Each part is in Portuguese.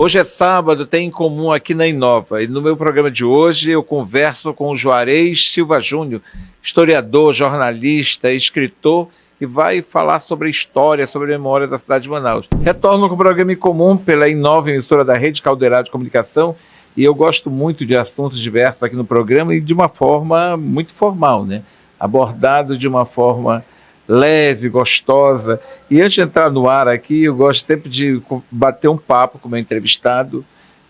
Hoje é sábado, tem em comum aqui na Inova. E no meu programa de hoje eu converso com o Juarez Silva Júnior, historiador, jornalista, escritor, que vai falar sobre a história, sobre a memória da cidade de Manaus. Retorno com o programa em comum pela Inova, emissora da Rede Caldeirada de Comunicação, e eu gosto muito de assuntos diversos aqui no programa e de uma forma muito formal, né? Abordado de uma forma leve, gostosa. E antes de entrar no ar aqui, eu gosto sempre de bater um papo com o meu entrevistado,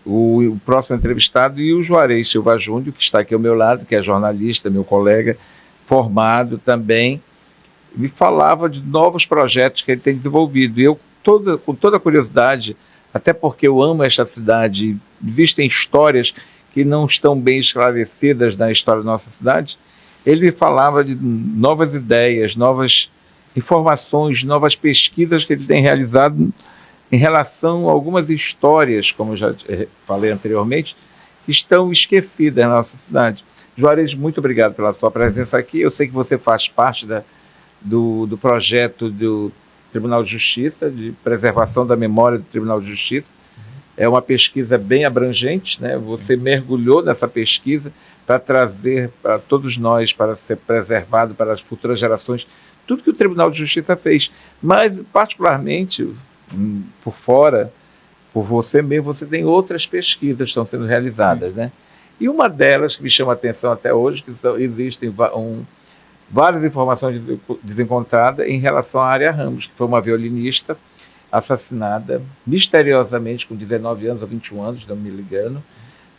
o próximo entrevistado, e o Juarez Silva Júnior, que está aqui ao meu lado, que é jornalista, meu colega, formado também, me falava de novos projetos que ele tem desenvolvido. E eu, com toda a curiosidade, até porque eu amo esta cidade, existem histórias que não estão bem esclarecidas na história da nossa cidade, ele falava de novas ideias, novas informações, novas pesquisas que ele tem realizado em relação a algumas histórias, como eu já falei anteriormente, que estão esquecidas na nossa cidade. Juarez, muito obrigado pela sua presença aqui. Eu sei que você faz parte do projeto do Tribunal de Justiça, de preservação da memória do Tribunal de Justiça. É uma pesquisa bem abrangente, né? Você mergulhou nessa pesquisa para trazer para todos nós, para ser preservado para as futuras gerações, tudo que o Tribunal de Justiça fez. Mas, particularmente, por fora, por você mesmo, você tem outras pesquisas que estão sendo realizadas, né? E uma delas que me chama a atenção até hoje, que existem várias informações desencontradas em relação à Área Ramos, que foi uma violinista assassinada misteriosamente com 19 anos ou 21 anos, não me engano,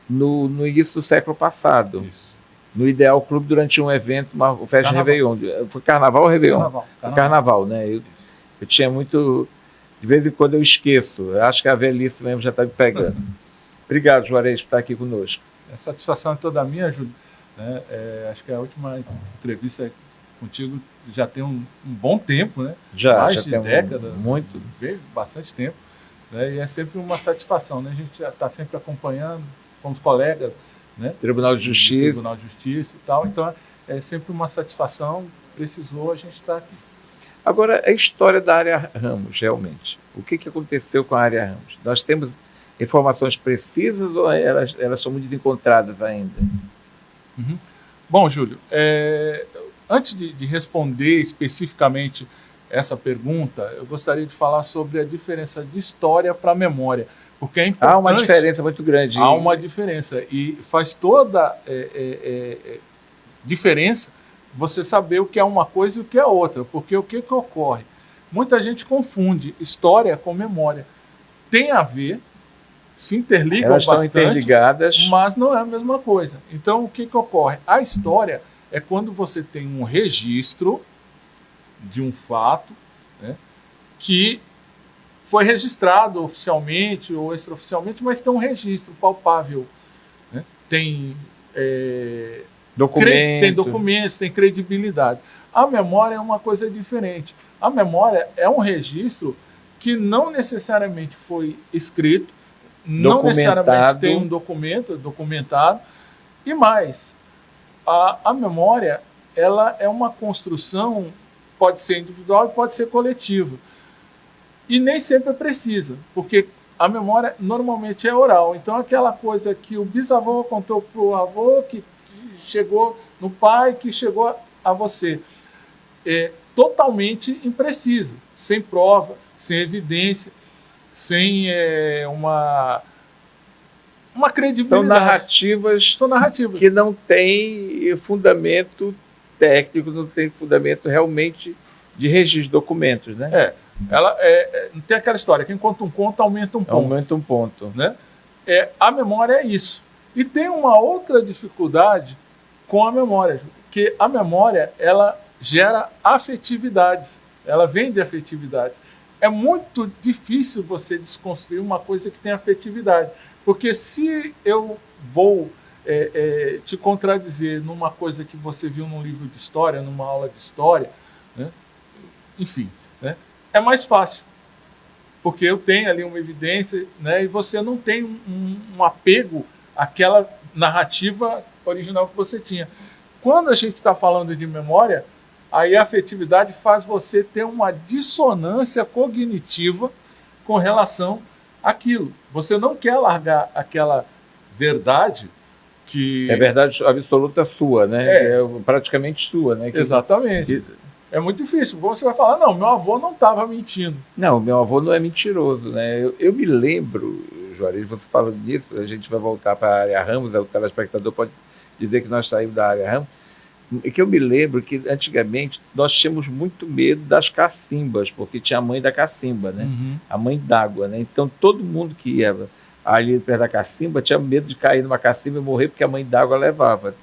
no início do século passado. Isso. No Ideal Clube, durante um evento, uma festa de Réveillon. Foi Carnaval ou Réveillon? Carnaval, né? Eu tinha muito... De vez em quando eu esqueço. Eu acho que a velhice mesmo já está me pegando. Obrigado, Juarez, por estar aqui conosco. A satisfação é toda minha, Júlio. Né? Acho que a última entrevista contigo já tem um bom tempo, né? Mais de década. Muito. Bastante tempo. Né? E é sempre uma satisfação, né? A gente já está sempre acompanhando, somos colegas, né? Tribunal de Justiça. Tribunal de Justiça e tal. Então é sempre uma satisfação. Precisou, a gente está aqui. Agora, a história da Área Ramos, realmente. O que aconteceu com a Área Ramos? Nós temos informações precisas ou elas são muito desencontradas ainda? Uhum. Bom, Júlio, antes de responder especificamente essa pergunta, eu gostaria de falar sobre a diferença de história para memória. Porque é importante. Há uma diferença muito grande. Há uma diferença. E faz toda diferença você saber o que é uma coisa e o que é outra. Porque o que ocorre? Muita gente confunde história com memória. Tem a ver, se interligam elas bastante, estão interligadas, mas não é a mesma coisa. Então, o que ocorre? A história é quando você tem um registro de um fato, né, que foi registrado oficialmente ou extraoficialmente, mas tem um registro palpável. Né? Tem documentos, tem credibilidade. A memória é uma coisa diferente. A memória é um registro que não necessariamente foi escrito, não necessariamente tem um documento documentado, e mais, a memória ela é uma construção, pode ser individual e pode ser coletiva. E nem sempre é precisa, porque a memória normalmente é oral. Então, aquela coisa que o bisavô contou para o avô, que chegou no pai, que chegou a você, é totalmente imprecisa, sem prova, sem evidência, sem uma credibilidade. São narrativas que não têm fundamento técnico, não tem fundamento realmente de registro de documentos, né? Não tem aquela história, quem conta um conto aumenta um ponto. Aumenta um ponto. Né? A memória é isso. E tem uma outra dificuldade com a memória, que a memória ela gera afetividades, ela vem de afetividades. É muito difícil você desconstruir uma coisa que tem afetividade, porque se eu vou te contradizer numa coisa que você viu num livro de história, numa aula de história, né? Enfim, né? É mais fácil, porque eu tenho ali uma evidência, né? E você não tem um apego àquela narrativa original que você tinha. Quando a gente está falando de memória, aí a afetividade faz você ter uma dissonância cognitiva com relação aquilo. Você não quer largar aquela verdade que... É verdade absoluta sua, né? É praticamente sua, né? Exatamente. É muito difícil. Você vai falar, não, meu avô não estava mentindo. Não, meu avô não é mentiroso, né? Eu me lembro, Juarez, você falando nisso, a gente vai voltar para a área Ramos, o telespectador pode dizer que nós saímos da área Ramos, é que eu me lembro que antigamente nós tínhamos muito medo das cacimbas, porque tinha a mãe da cacimba, né? Uhum. A mãe d'água, né? Então todo mundo que ia ali perto da cacimba tinha medo de cair numa cacimba e morrer porque a mãe d'água levava.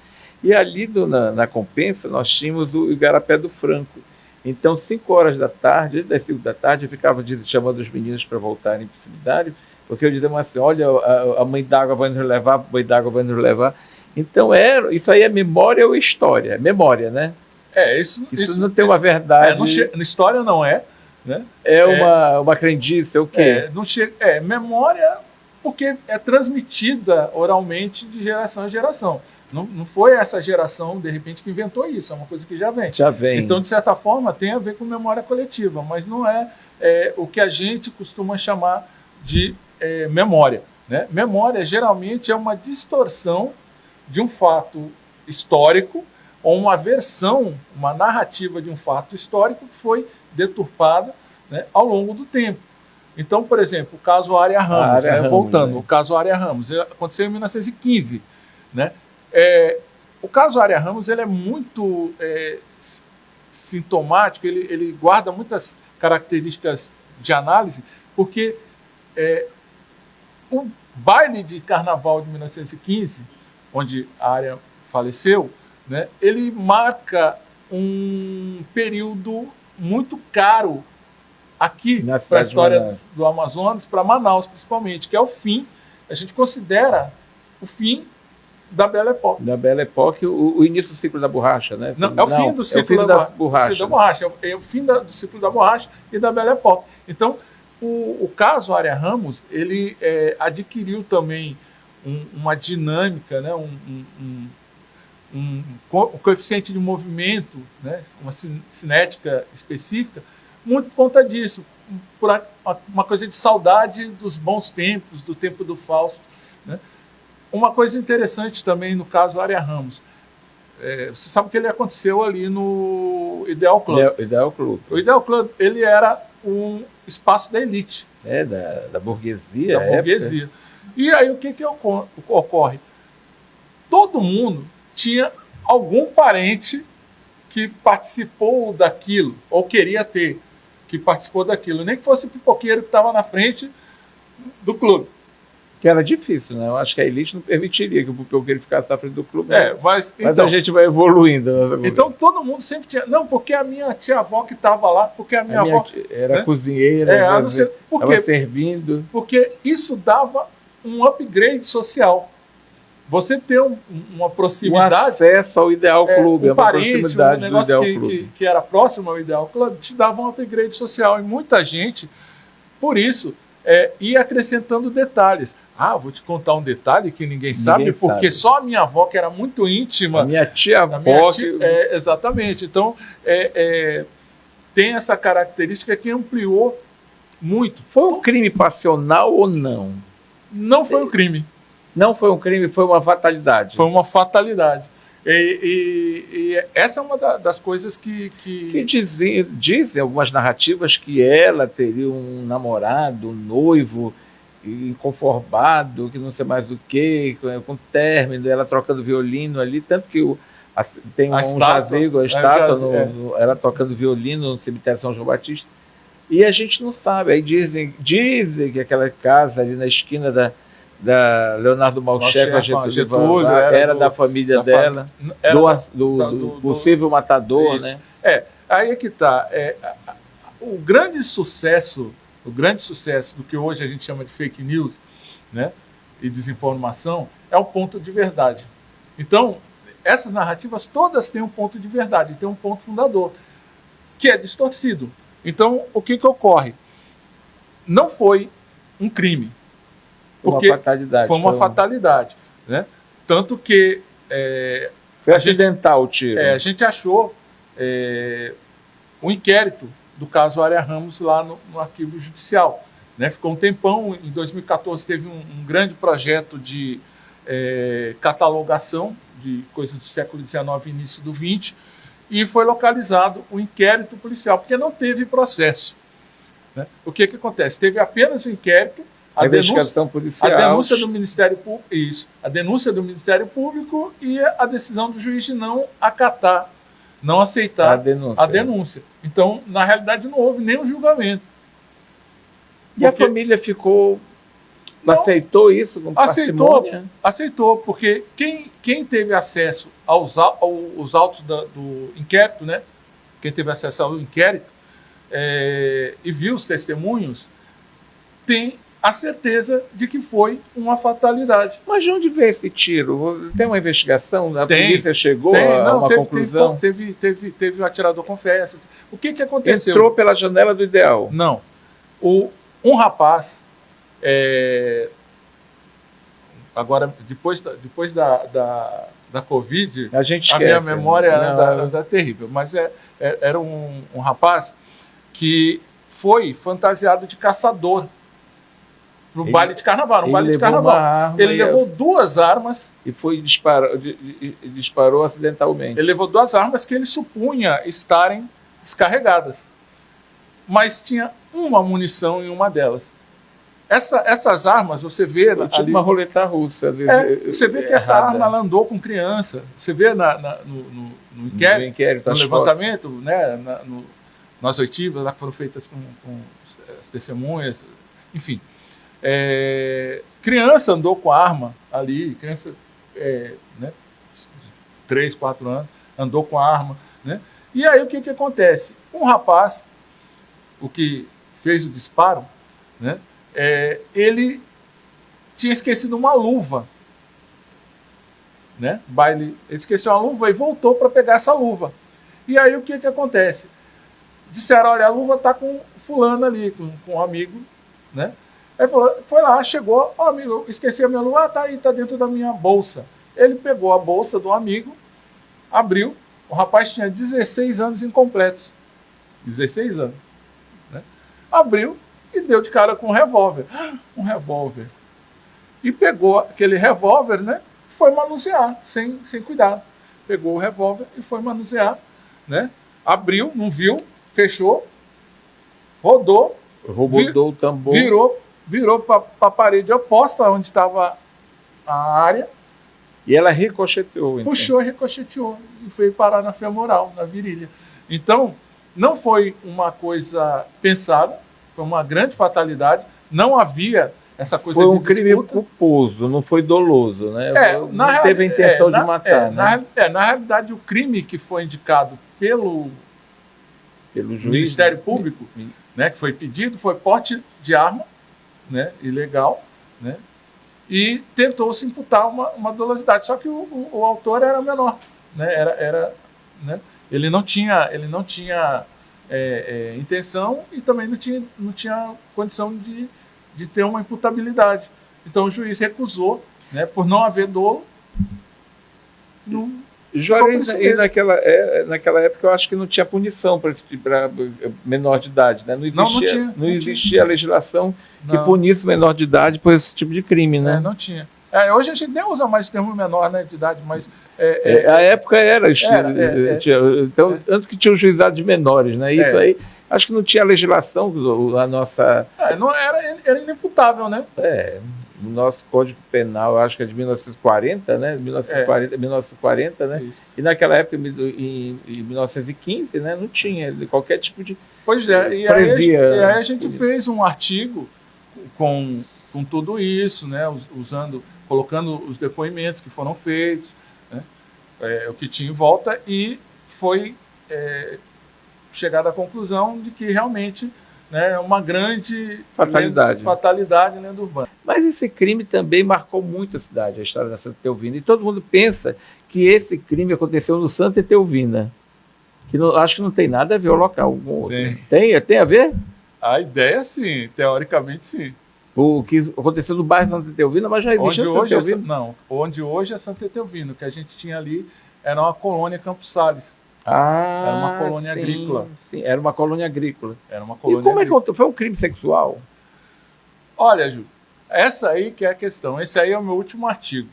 E ali na Compensa nós tínhamos o Igarapé do Franco. Então, 5 horas da tarde, das 5 da tarde, eu ficava chamando os meninos para voltarem para o cemitério, porque eu dizia assim, olha, a mãe d'água vai nos levar, a mãe d'água vai nos levar. Então, isso aí é memória ou história? É memória, né? Isso não tem uma verdade. Na história não é, né? É uma crendice, é o quê? Memória, porque é transmitida oralmente de geração em geração. Não foi essa geração, de repente, que inventou isso, é uma coisa que já vem. Já vem. Então, de certa forma, tem a ver com memória coletiva, mas não é o que a gente costuma chamar de memória, né? Memória, geralmente, é uma distorção de um fato histórico ou uma versão, uma narrativa de um fato histórico que foi deturpada, né, ao longo do tempo. Então, por exemplo, o caso Área Ramos, voltando, o caso Área Ramos, aconteceu em 1915, né? O caso Área Ramos ele é muito sintomático, ele guarda muitas características de análise, porque o baile de carnaval de 1915, onde a Área faleceu, né, ele marca um período muito caro aqui para a história do Amazonas, para Manaus principalmente, que é o fim, a gente considera o fim da Belle Époque. Da Belle Époque, o início do ciclo da borracha, né? Não, é o fim do ciclo da borracha. É o fim do ciclo da borracha e da Belle Époque. Então, o caso Área Ramos, ele adquiriu também uma dinâmica, né? Um coeficiente de movimento, né? Uma cinética específica, muito por conta disso, por uma coisa de saudade dos bons tempos, do tempo do Fausto, né? Uma coisa interessante também no caso Área Ramos, você sabe que ele aconteceu ali no Ideal Club. O Ideal Club, ele era um espaço da elite. Da burguesia. Da burguesia. E aí o que ocorre? Todo mundo tinha algum parente que participou daquilo, ou queria ter, que participou daquilo. Nem que fosse o pipoqueiro que estava na frente do clube. Que era difícil, né? Eu acho que a elite não permitiria que o pipoqueiro ficasse na frente do clube. Mas então, a gente vai evoluindo. Então todo mundo sempre tinha... Não, porque a minha tia-avó que estava lá, porque a minha avó... Era, né, cozinheira, estava servindo. Porque isso dava um upgrade social. Você ter uma proximidade... Um acesso ao Ideal Clube, um parente, proximidade um negócio do Ideal Clube. Que era próximo ao Ideal Clube, te dava um upgrade social. E muita gente, por isso, ia acrescentando detalhes. Vou te contar um detalhe que ninguém sabe, porque só a minha avó, que era muito íntima... A minha tia-avó... exatamente. Então, tem essa característica que ampliou muito. Foi um crime passional ou não? Não foi um crime. Não foi um crime, foi uma fatalidade. Foi uma fatalidade. E essa é uma das coisas que dizem algumas narrativas que ela teria um namorado, um noivo inconformado, que não sei mais do que, com término, ela trocando violino ali, tanto que tem um jazigo, a estátua, ela tocando violino no cemitério São João Batista, e a gente não sabe. Aí dizem que aquela casa ali na esquina da Leonardo Malcher com a Getúlio era da família dela, do possível matador, isso, né? Aí é que está. O grande sucesso do que hoje a gente chama de fake news, né, e desinformação é o ponto de verdade. Então, essas narrativas todas têm um ponto de verdade, têm um ponto fundador, que é distorcido. Então, o que ocorre? Não foi um crime. Porque foi uma fatalidade. Né? Tanto que... foi acidental o tiro. A gente achou um inquérito do caso Área Ramos lá no arquivo judicial. né? Ficou um tempão. Em 2014 teve um grande projeto de catalogação de coisas do século XIX e início do XX, e foi localizado o inquérito policial, porque não teve processo. Né? O que acontece? Teve apenas o inquérito, a investigação policial, a denúncia do Ministério Público, isso, a denúncia do Ministério Público e a decisão do juiz de não acatar, não aceitar a denúncia. Então, na realidade, não houve nenhum julgamento. E a família ficou... Não aceitou isso com parcimônia? Aceitou, porque quem teve acesso aos autos do inquérito, né? Quem teve acesso ao inquérito e viu os testemunhos, tem a certeza de que foi uma fatalidade. Mas de onde veio esse tiro? Tem uma investigação? A polícia chegou a uma conclusão? Teve o atirador confessa. O que aconteceu? Entrou pela janela do Ideal? Não. Um rapaz... agora, depois da Covid, a gente esquece, a minha memória anda terrível, mas era um rapaz que foi fantasiado de caçador para o baile de carnaval. Ele levou 2 armas e disparou acidentalmente. Ele levou 2 armas que ele supunha estarem descarregadas, mas tinha uma munição em uma delas. Essas armas, você vê... Tipo uma roleta russa. Você vê que essa arma ela andou com criança. Você vê no inquérito, no levantamento, né, nas oitivas lá que foram feitas com as testemunhas, enfim. Criança andou com arma ali, criança, né, 3, 4 anos, andou com arma. Né? E aí o que acontece? Um rapaz, o que fez o disparo, né, ele tinha esquecido uma luva, né? Ele esqueceu uma luva e voltou para pegar essa luva. E aí o que acontece? Disseram, olha, a luva está com fulano ali, com um amigo, né? Aí foi lá, chegou, amigo, eu esqueci a minha luva, tá aí, tá dentro da minha bolsa. Ele pegou a bolsa do amigo, abriu, o rapaz tinha 16 anos incompletos. 16 anos. Né? Abriu e deu de cara com um revólver. Um revólver. E pegou aquele revólver, né? Foi manusear, sem cuidado. Pegou o revólver e foi manusear, né? Abriu, não viu, fechou, rodou, o tambor, virou para a parede oposta onde estava a área. E ela ricocheteou. Então. Puxou, ricocheteou e foi parar na femoral, na virilha. Então, não foi uma coisa pensada, foi uma grande fatalidade, não havia essa coisa de disputa. Foi um crime culposo, não foi doloso, né? Não teve a intenção de matar, né? Na realidade, o crime que foi indicado pelo juiz, Ministério Público, né, que foi pedido, foi porte de arma, né, ilegal, né, e tentou-se imputar uma dolosidade, só que o autor era menor, né, né, ele não tinha intenção e também não tinha condição de ter uma imputabilidade. Então o juiz recusou, né, por não haver dolo. Juarez, e naquela época eu acho que não tinha punição para menor de idade, né? Não existia a legislação que punisse menor de idade por esse tipo de crime, né? Não tinha. Hoje a gente nem usa mais o termo menor, né, de idade, mas... a época era. Então, tanto que tinha o juizado de menores, né? Isso aí, acho que não tinha legislação, a nossa... não era inimputável, né? O nosso Código Penal, eu acho que é de 1940, né? 1940, né? Isso. E naquela época, em 1915, né? Não tinha qualquer tipo de... Pois é, e aí a gente fez um artigo com tudo isso, né? Colocando os depoimentos que foram feitos, né? O que tinha em volta, e foi chegado à conclusão de que realmente... É uma grande fatalidade lenda urbana. Mas esse crime também marcou muito a cidade, a história da Santa Etelvina. E todo mundo pensa que esse crime aconteceu no Santa Etelvina. Que acho que não tem nada a ver o local com o outro. Tem a ver? A ideia, sim. Teoricamente, sim. O que aconteceu no bairro Santa Etelvina, mas já existe Santa Etelvina? Não. Onde hoje é Santa Etelvina. O que a gente tinha ali era uma colônia Campos Sales. Era uma colônia agrícola. Sim, era uma colônia agrícola. Era uma colônia agrícola. Foi um crime sexual? Olha, Ju, essa aí que é a questão. Esse aí é o meu último artigo,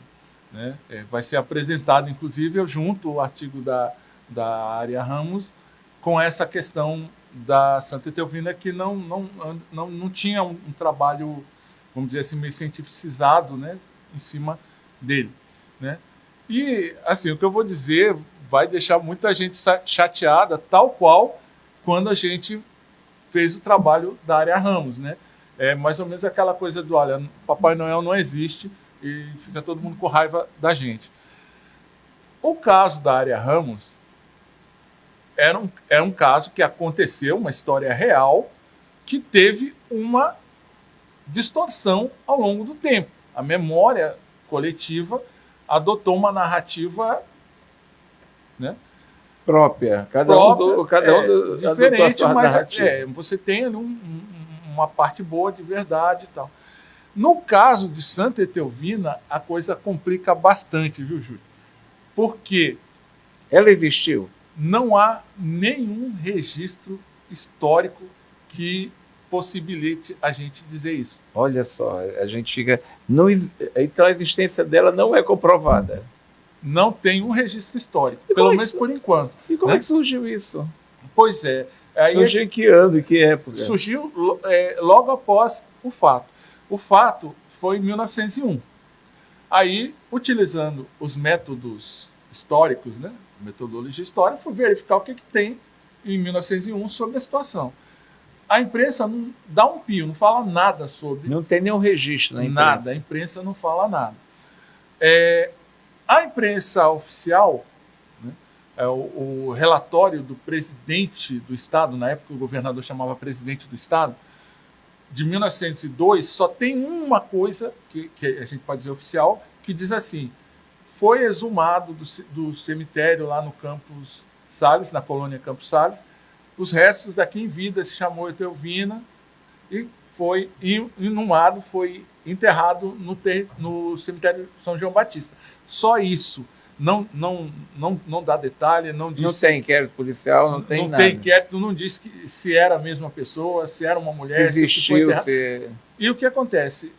né? Vai ser apresentado, inclusive, eu junto o artigo da Área Ramos com essa questão da Santa Etelvina, que não tinha um trabalho, vamos dizer assim, meio cientificizado, né, em cima dele, né? E, assim, o que eu vou dizer vai deixar muita gente chateada, tal qual quando a gente fez o trabalho da Área Ramos, né? É mais ou menos aquela coisa do, olha, Papai Noel não existe e fica todo mundo com raiva da gente. O caso da Área Ramos era um caso que aconteceu, uma história real, que teve uma distorção ao longo do tempo. A memória coletiva adotou uma narrativa, né, própria. Cada um diferente, mas você tem ali uma parte boa de verdade e tal. No caso de Santa Etelvina, a coisa complica bastante, viu, Júlio? Porque ela existiu. Não há nenhum registro histórico que possibilite a gente dizer isso. Olha só, a gente fica... Então a existência dela não é comprovada. Não tem um registro histórico, pelo menos por enquanto. E como é que surgiu isso? Pois é. Surgiu em que ano, em que época? Surgiu logo após o fato. O fato foi em 1901. Aí, utilizando os métodos históricos, né, metodologia histórica, fui verificar o que tem em 1901 sobre a situação. A imprensa não dá um pio, não fala nada sobre... Não tem nenhum registro na imprensa. Nada, a imprensa não fala nada. A imprensa oficial, né, o relatório do presidente do Estado, na época o governador chamava presidente do Estado, de 1902, só tem uma coisa que a gente pode dizer oficial, que diz assim: foi exumado do cemitério lá no Campos Sales, na colônia Campos Sales, os restos da quem em vida se chamou Etelvina e foi inumado, foi enterrado no cemitério São João Batista. Só isso. Não dá detalhe, não diz... Não tem inquérito policial, não tem nada. Não tem inquérito, não diz se era a mesma pessoa, se era uma mulher, se existiu, E o que acontece?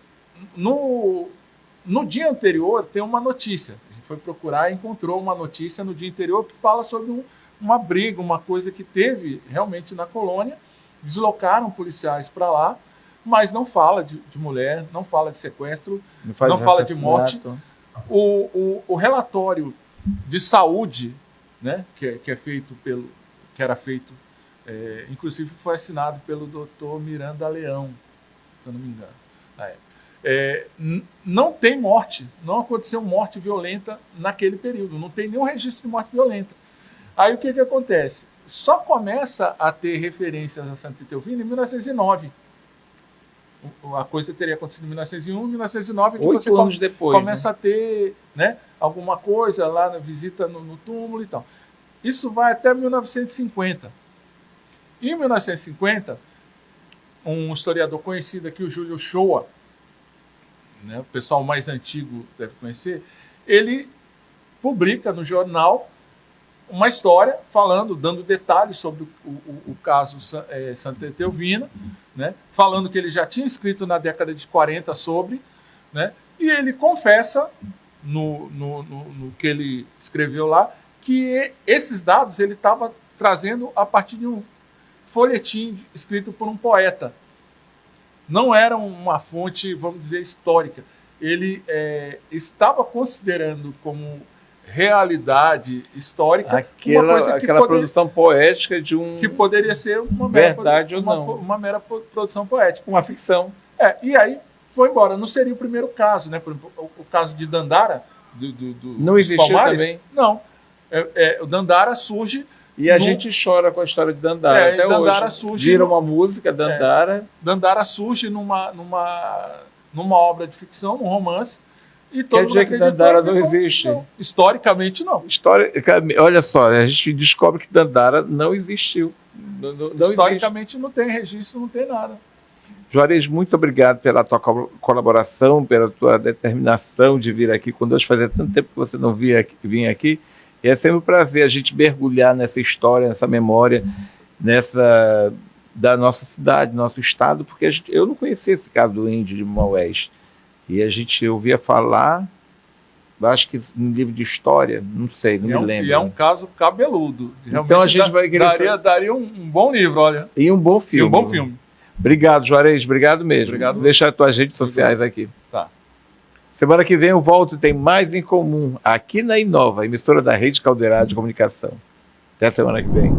No dia anterior tem uma notícia. A gente foi procurar e encontrou uma notícia no dia anterior que fala sobre uma briga, uma coisa que teve realmente na colônia. Deslocaram policiais para lá, mas não fala de mulher, não fala de sequestro, não fala de morte. O relatório de saúde, né, que era feito, inclusive foi assinado pelo Dr. Miranda Leão, se eu não me engano, na época. Não tem morte, não aconteceu morte violenta naquele período, não tem nenhum registro de morte violenta. Aí o que acontece? Só começa a ter referências a Santa Etelvina em 1909. A coisa teria acontecido em 1901, 1909, que 8 anos depois, começa a ter, né, alguma coisa lá na visita no túmulo e tal. Isso vai até 1950. Em 1950, um historiador conhecido aqui, o Júlio Shoa, né, o pessoal mais antigo deve conhecer, ele publica no jornal uma história dando detalhes sobre o caso Santa Etelvina, né, falando que ele já tinha escrito na década de 40 sobre, né, e ele confessa no que ele escreveu lá que esses dados ele estava trazendo a partir de um folhetim escrito por um poeta. Não era uma fonte, vamos dizer, histórica. Ele estava considerando como realidade histórica aquela produção poética de um... que poderia ser uma mera produção poética. Uma ficção. E aí foi embora. Não seria o primeiro caso, né? Por exemplo, o caso de Dandara, não existiu Palmares, também? Não. O Dandara surge... E a gente chora com a história de Dandara até Dandara hoje. Surge vira uma música, Dandara. Dandara surge numa obra de ficção, num romance. E todo Quer dizer que Dandara não existe? Não. Historicamente, não. Olha só, a gente descobre que Dandara não existiu. Não Historicamente existe. Não tem registro, não tem nada. Juarez, muito obrigado pela tua colaboração, pela tua determinação de vir aqui conosco. Fazia tanto tempo que você não vinha aqui. E é sempre um prazer a gente mergulhar nessa história, nessa memória, nessa da nossa cidade, do nosso estado, porque eu não conhecia esse caso do índio de Maués. E a gente ouvia falar, acho que no livro de história, não sei, não me lembro. E é um caso cabeludo. Realmente então a gente vai querer daria um bom livro, olha. E um bom filme. E um bom filme. Obrigado, Juarez, obrigado mesmo. Obrigado. Vou deixar as tuas redes sociais aqui. Tá. Semana que vem eu volto e tem mais em comum, aqui na Inova, emissora da Rede Caldeirada de Comunicação. Até a semana que vem.